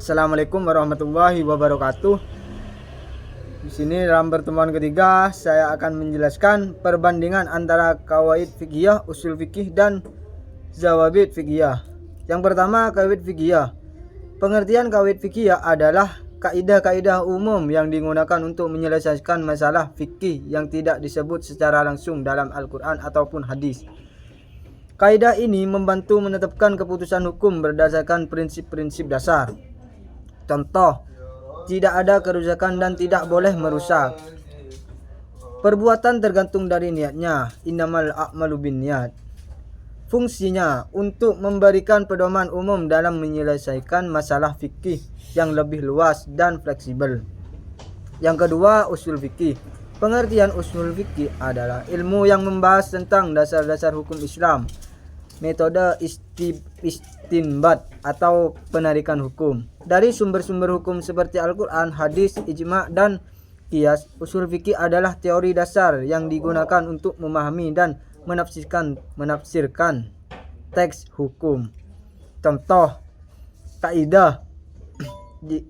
Assalamualaikum warahmatullahi wabarakatuh. Di sini dalam pertemuan ketiga saya akan menjelaskan perbandingan antara qawaid fiqhiyah, usul fikih dan zawabit fiqhiyah. Yang pertama, qawaid fiqhiyah. Pengertian qawaid fiqhiyah adalah kaidah-kaidah umum yang digunakan untuk menyelesaikan masalah fikih yang tidak disebut secara langsung dalam Al-Quran ataupun hadis. Kaidah ini membantu menetapkan keputusan hukum berdasarkan prinsip-prinsip dasar. Contoh, tidak ada kerusakan dan tidak boleh merusak. Perbuatan tergantung dari niatnya. Innamal a'malu binniyat. Fungsinya untuk memberikan pedoman umum dalam menyelesaikan masalah fikih yang lebih luas dan fleksibel. Yang kedua, usul fikih. Pengertian usul fikih adalah ilmu yang membahas tentang dasar-dasar hukum Islam, metode istinbat atau penarikan hukum dari sumber-sumber hukum seperti Al-Quran, hadis, ijma' dan qiyas. Usul fikih adalah teori dasar yang digunakan untuk memahami dan menafsirkan teks hukum. Contoh, kaidah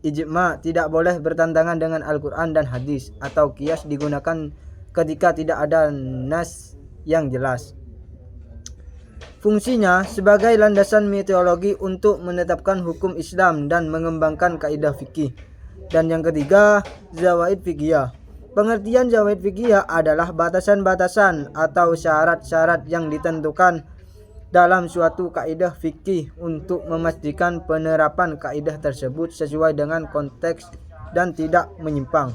ijma' tidak boleh bertentangan dengan Al-Quran dan hadis, atau qiyas digunakan ketika tidak ada nas yang jelas. Fungsinya sebagai landasan metodologi untuk menetapkan hukum Islam dan mengembangkan kaidah fikih. Dan yang ketiga, zawaid fiqhiyah. Pengertian zawaid fiqhiyah adalah batasan-batasan atau syarat-syarat yang ditentukan dalam suatu kaidah fikih untuk memastikan penerapan kaidah tersebut sesuai dengan konteks dan tidak menyimpang.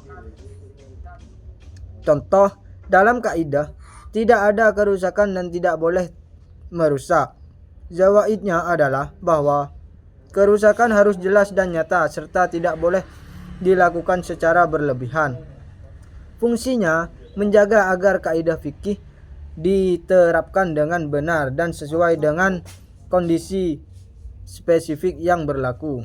Contoh, dalam kaidah tidak ada kerusakan dan tidak boleh merusak. Zawaidnya adalah bahwa kerusakan harus jelas dan nyata serta tidak boleh dilakukan secara berlebihan. Fungsinya menjaga agar kaidah fikih diterapkan dengan benar dan sesuai dengan kondisi spesifik yang berlaku.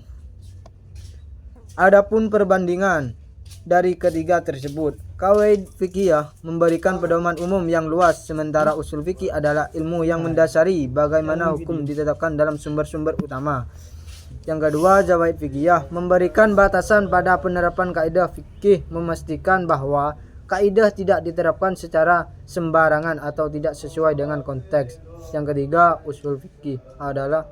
Adapun perbandingan dari ketiga tersebut, qawaid fiqhiyah memberikan pedoman umum yang luas, sementara usul fikih adalah ilmu yang mendasari bagaimana hukum ditetapkan dalam sumber-sumber utama. Yang kedua, zawaid fiqhiyah memberikan batasan pada penerapan kaidah fikih, memastikan bahwa kaidah tidak diterapkan secara sembarangan atau tidak sesuai dengan konteks. Yang ketiga, usul fikih adalah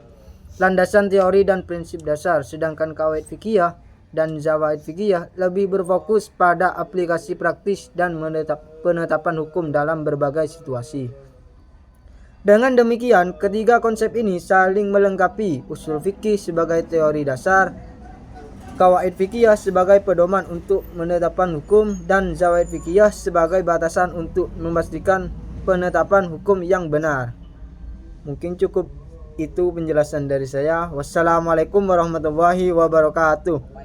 landasan teori dan prinsip dasar, sedangkan qawaid fiqhiyah dan zawaid fiqhiyah lebih berfokus pada aplikasi praktis dan penetapan hukum dalam berbagai situasi. Dengan demikian, ketiga konsep ini saling melengkapi, usul fikih sebagai teori dasar, qawaid fiqhiyah sebagai pedoman untuk menetapkan hukum, dan zawaid fiqhiyah sebagai batasan untuk memastikan penetapan hukum yang benar. Mungkin cukup itu penjelasan dari saya. Wassalamualaikum warahmatullahi wabarakatuh.